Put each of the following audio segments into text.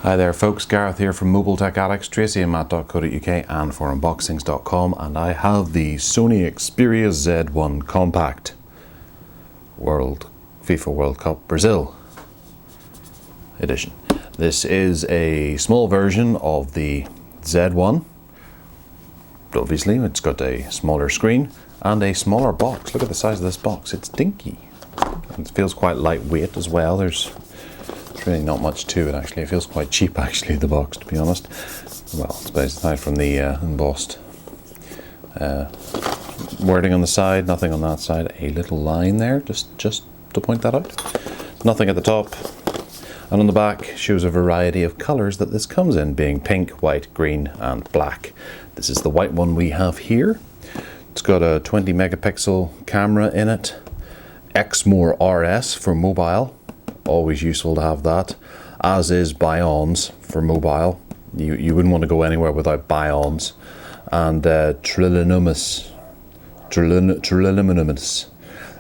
Hi there folks, Gareth here from Mobile Tech Addicts, tracyandmatt.co.uk and forunboxings.com, and I have the Sony Xperia Z1 Compact FIFA World Cup Brazil edition. This is a small version of the Z1. Obviously it's got a smaller screen and a smaller box. Look at the size of this box, it's dinky. It feels quite lightweight as well. There's really not much to it actually. It feels quite cheap actually, the box, to be honest. Well, aside from the embossed wording on the side, nothing on that side. A little line there, just to point that out. Nothing at the top. And on the back shows a variety of colours that this comes in, being pink, white, green and black. This is the white one we have here. It's got a 20 megapixel camera in it. Exmor RS for mobile. Always useful to have that, as is Bions for mobile. You wouldn't want to go anywhere without Bions. And Trillinumus,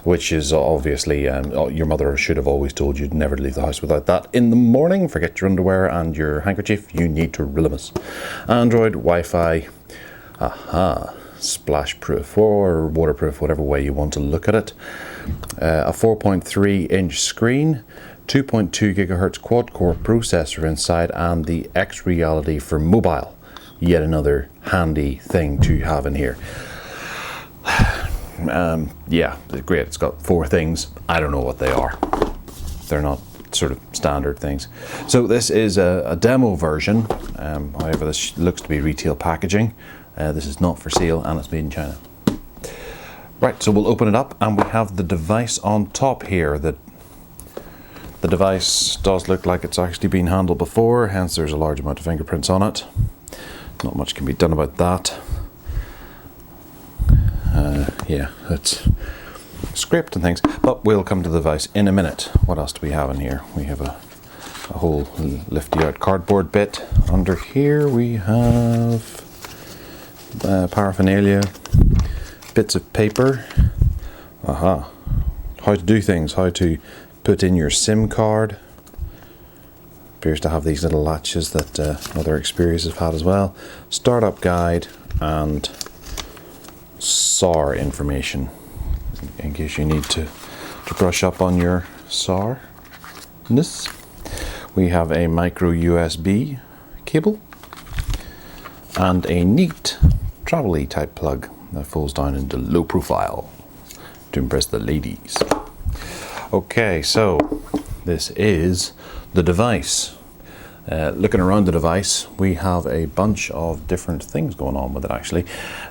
which is obviously, your mother should have always told you never to leave the house without that. In the morning, forget your underwear and your handkerchief, you need Trillinumus. Android, Wi-Fi, splash proof or waterproof, whatever way you want to look at it. A 4.3 inch screen, 2.2 gigahertz quad core processor inside, and the X Reality for mobile. Yet another handy thing to have in here. Yeah, great. It's got 4 things. I don't know what they are. They're not sort of standard things. So this is a demo version. However, this looks to be retail packaging. This is not for sale and it's made in China. Right, so we'll open it up and we have the device on top here. The device does look like it's actually been handled before, hence there's a large amount of fingerprints on it. Not much can be done about that. Yeah, it's scraped and things, but we'll come to the device in a minute. What else do we have in here? We have a whole lifty out cardboard bit. Under here we have paraphernalia, bits of paper. How to do things, how to put in your SIM card. Appears to have these little latches that other Xperias have had as well. Startup guide and SAR information in case you need to brush up on your SAR-ness. We have a micro USB cable and a neat travel-y type plug that folds down into low profile to impress the ladies. Okay, so this is the device. Looking around the device, we have a bunch of different things going on with it actually,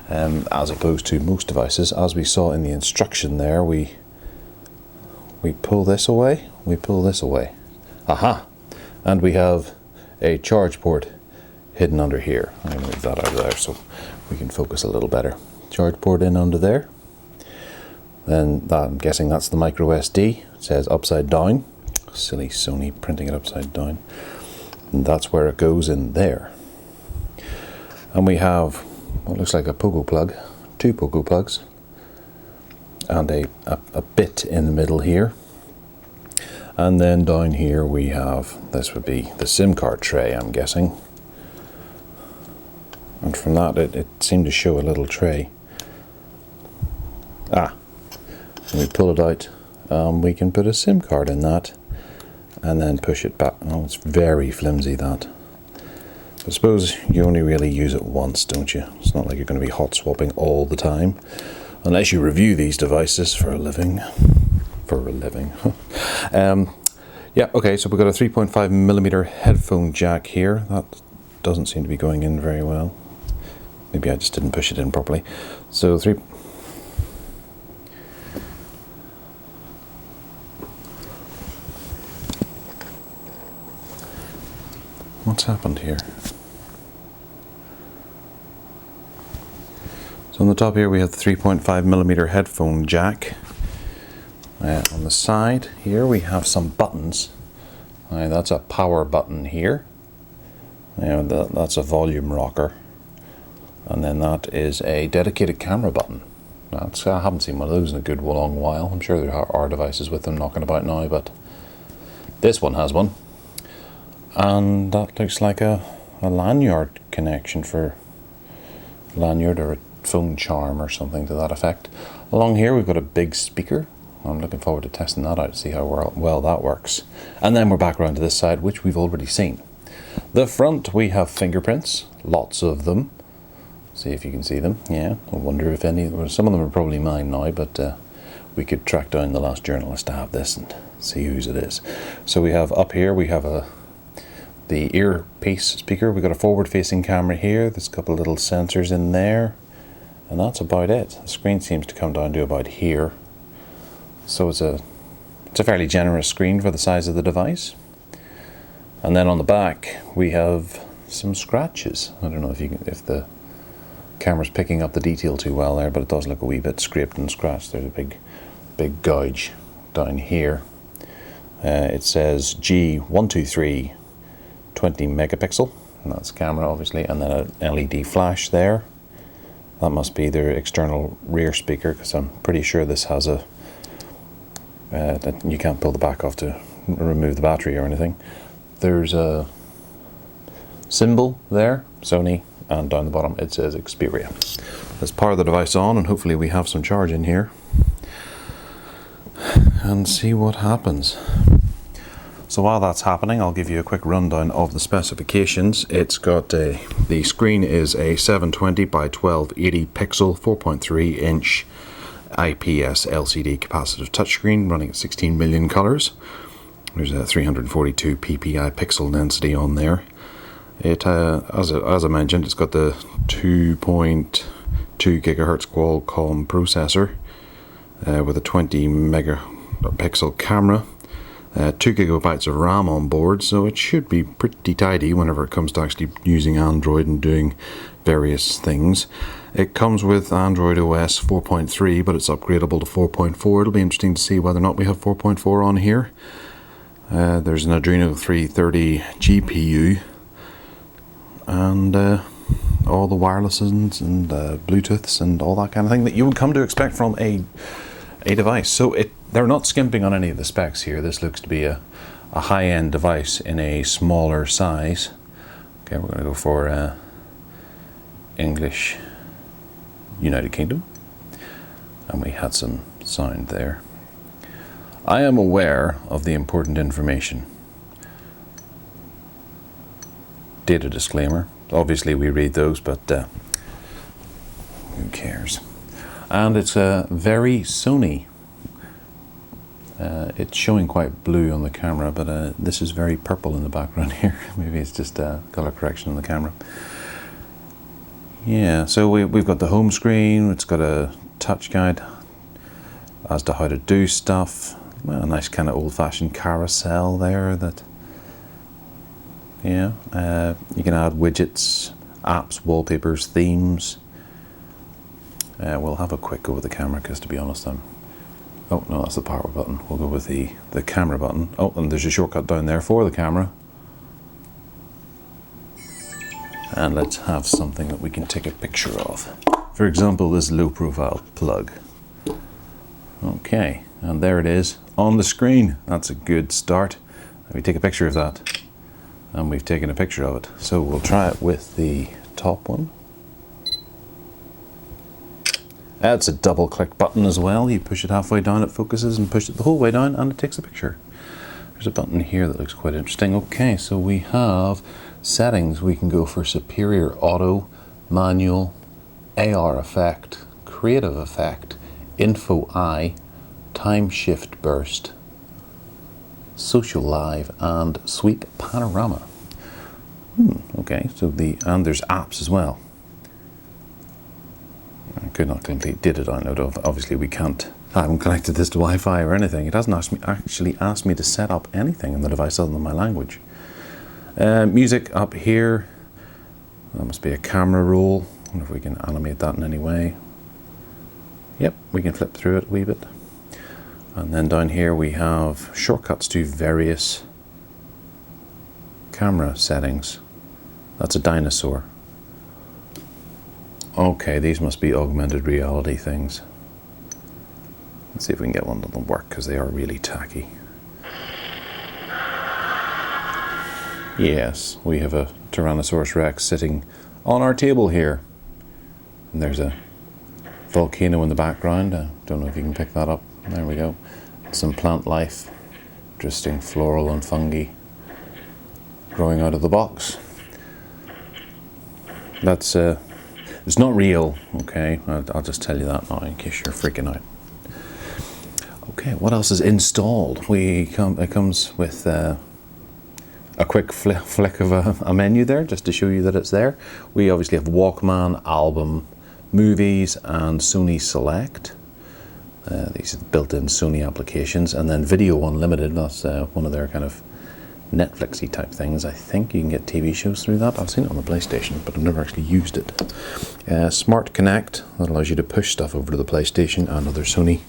as opposed to most devices. As we saw in the instruction there, we pull this away, we pull this away. And we have a charge port hidden under here. I'm going to move that out of there so we can focus a little better. Charge port in under there. Then I'm guessing that's the micro SD. It says upside down. Silly Sony printing it upside down. And that's where it goes in there. And we have what looks like a pogo plug, 2 pogo plugs, and a bit in the middle here. And then down here we have, this would be the SIM card tray, I'm guessing. And from that it seemed to show a little tray. When we pull it out, we can put a SIM card in that and then push it back. Oh, it's very flimsy, that. I suppose you only really use it once, don't you? It's not like you're going to be hot swapping all the time, unless you review these devices for a living. Yeah, okay, so we've got a 3.5mm headphone jack here. That doesn't seem to be going in very well. Maybe I just didn't push it in properly. So what's happened here? So on the top here we have the 3.5mm headphone jack. On the side here we have some buttons. That's a power button here. That's a volume rocker. And then that is a dedicated camera button. I haven't seen one of those in a good long while. I'm sure there are devices with them knocking about now, but this one has one. And that looks like a lanyard connection for lanyard or a phone charm or something to that effect. Along here we've got a big speaker. I'm looking forward to testing that out to see how well that works. And then we're back around to this side, which we've already seen. The front, we have fingerprints, lots of them. See if you can see them. Yeah, I wonder if any, well, some of them are probably mine now, but we could track down the last journalist to have this and see whose it is. So we have up here, we have the earpiece speaker. We've got a forward-facing camera here. There's a couple of little sensors in there, and that's about it. The screen seems to come down to about here. So it's a fairly generous screen for the size of the device. And then on the back we have some scratches. I don't know if the camera's picking up the detail too well there, but it does look a wee bit scraped and scratched. There's a big gouge down here. It says G123 20 megapixel, and that's camera obviously, and then an LED flash there. That must be their external rear speaker, because I'm pretty sure this has a that you can't pull the back off to remove the battery or anything. There's a symbol there, Sony, and down the bottom it says Xperia. Let's power the device on, and hopefully we have some charge in here and see what happens. So while that's happening, I'll give you a quick rundown of the specifications. It's got the screen is a 720 by 1280 pixel 4.3 inch IPS LCD capacitive touchscreen running at 16 million colors. There's a 342 ppi pixel density on there. It as I mentioned, it's got the 2.2 gigahertz Qualcomm processor with a 20 megapixel camera. 2 gigabytes of RAM on board, so it should be pretty tidy whenever it comes to actually using Android and doing various things. It comes with Android OS 4.3, but it's upgradable to 4.4. It'll be interesting to see whether or not we have 4.4 on here. There's an Adreno 330 GPU, and all the wirelesses and Bluetooths and all that kind of thing that you would come to expect from a device. So they're not skimping on any of the specs here. This looks to be a high-end device in a smaller size. Okay, we're going to go for English, United Kingdom, and we had some sound there. I am aware of the important information. Data disclaimer. Obviously we read those, but who cares? And it's very Sony. It's showing quite blue on the camera, but this is very purple in the background here. Maybe it's just color correction on the camera. Yeah, so we've got the home screen. It's got a touch guide as to how to do stuff. Well, a nice kind of old-fashioned carousel there. That, yeah, you can add widgets, apps, wallpapers, themes. We'll have a quick go with the camera, because to be honest, oh no, that's the power button. We'll go with the camera button. Oh, and there's a shortcut down there for the camera. And let's have something that we can take a picture of. For example, this low profile plug. Okay, and there it is on the screen. That's a good start. Let me take a picture of that. And we've taken a picture of it. So we'll try it with the top one. It's a double click button as well. You push it halfway down, it focuses, and push it the whole way down and it takes a picture. There's a button here that looks quite interesting. Okay, so we have settings. We can go for superior auto, manual, AR effect, creative effect, info eye, time shift burst, social live, and sweep panorama. Okay, so and there's apps as well. I could not complete data download. Obviously we can't. I haven't connected this to Wi-Fi or anything. It hasn't actually asked me to set up anything in the device other than my language. Music up here. That must be a camera roll. I wonder if we can animate that in any way. Yep, we can flip through it a wee bit. And then down here we have shortcuts to various camera settings. That's a dinosaur. Okay, these must be augmented reality things. Let's see if we can get one that will work, because they are really tacky. Yes, we have a Tyrannosaurus Rex sitting on our table here. And there's a volcano in the background. I don't know if you can pick that up. There we go. Some plant life, interesting floral and fungi growing out of the box. That's it's not real, okay? I'll just tell you that now in case you're freaking out. Okay, what else is installed? It comes with a quick flick of a menu there, just to show you that it's there. We obviously have Walkman, Album, Movies, and Sony Select. These are built-in Sony applications, and then Video Unlimited. That's one of their kind of Netflixy type things. I think you can get TV shows through that. I've seen it on the PlayStation, but I've never actually used it. Smart Connect, that allows you to push stuff over to the PlayStation and other Sony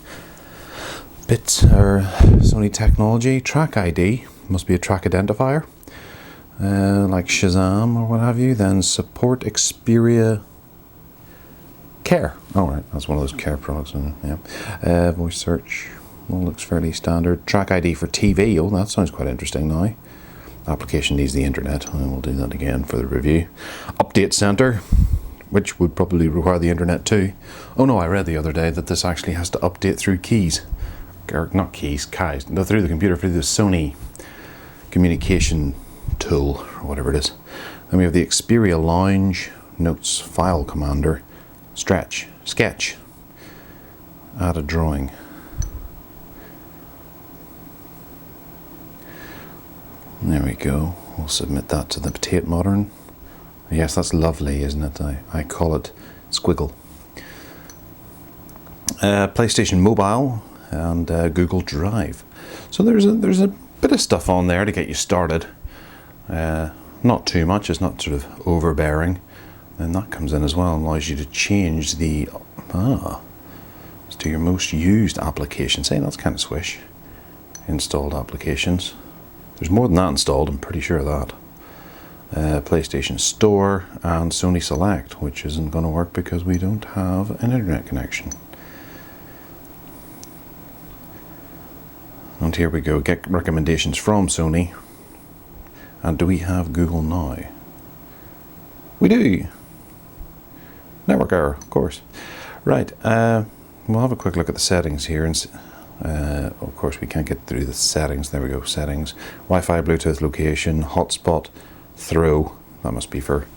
bits or Sony technology. Track ID, must be a track identifier, like Shazam or what have you. Then support Xperia Care. All right, that's one of those Care products. Yeah. Voice search, all looks fairly standard. Track ID for TV. Oh, that sounds quite interesting now. Application needs the internet, and we'll do that again for the review. Update center, which would probably require the internet too. Oh no, I read the other day that this actually has to update through keys. Or not keys, no, through the computer, through the Sony communication tool, or whatever it is. Then we have the Xperia Lounge, Notes, File Commander, Stretch, Sketch, Add a drawing. There we go. We'll submit that to the Tate Modern. Yes, that's lovely, isn't it? I call it squiggle. PlayStation Mobile and Google Drive. So there's a bit of stuff on there to get you started. Not too much. It's not sort of overbearing. And that comes in as well and allows you to change the to your most used applications. Hey, that's kind of swish. Installed applications. There's more than that installed, I'm pretty sure of that. PlayStation Store and Sony Select, which isn't going to work because we don't have an internet connection. And here we go, get recommendations from Sony. And do we have Google Now? We do. Network error, of course. Right, we'll have a quick look at the settings here. And of course, we can't get through the settings. There we go, settings. Wi-Fi, Bluetooth, location, hotspot, throw. That must be for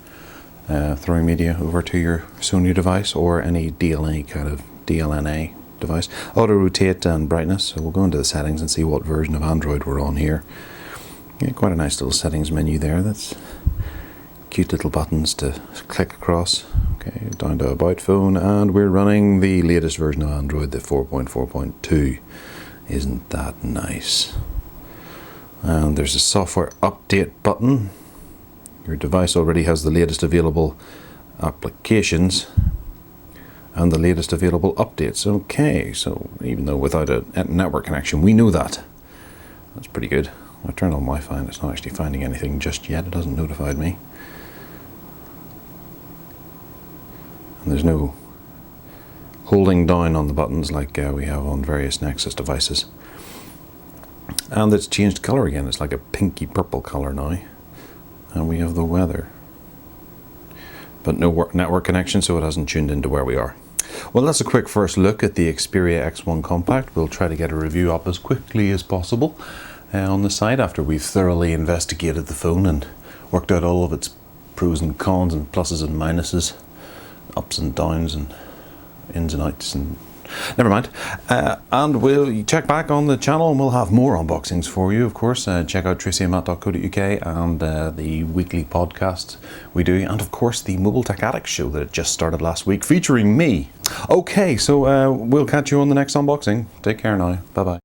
throwing media over to your Sony device or any DLNA kind of DLNA device. Auto rotate and brightness. So we'll go into the settings and see what version of Android we're on here. Yeah, quite a nice little settings menu there. That's cute little buttons to click across. Okay, down to About Phone, and we're running the latest version of Android, the 4.4.2. Isn't that nice? And there's a software update button. Your device already has the latest available applications and the latest available updates. Okay, so even though without a network connection, we know that. That's pretty good. I turned on Wi-Fi and it's not actually finding anything just yet. It hasn't notified me. And there's no holding down on the buttons like we have on various Nexus devices. And it's changed colour again. It's like a pinky purple colour now. And we have the weather. But no network connection, so it hasn't tuned into where we are. Well, that's a quick first look at the Xperia Z1 Compact. We'll try to get a review up as quickly as possible on the site after we've thoroughly investigated the phone and worked out all of its pros and cons and pluses and minuses, ups and downs and ins and outs, and never mind. And we'll check back on the channel and we'll have more unboxings for you, of course. Check out tracyandmatt.co.uk and the weekly podcast we do, and of course the Mobile Tech Addict show that just started last week featuring me. Okay, so we'll catch you on the next unboxing. Take care now. Bye bye.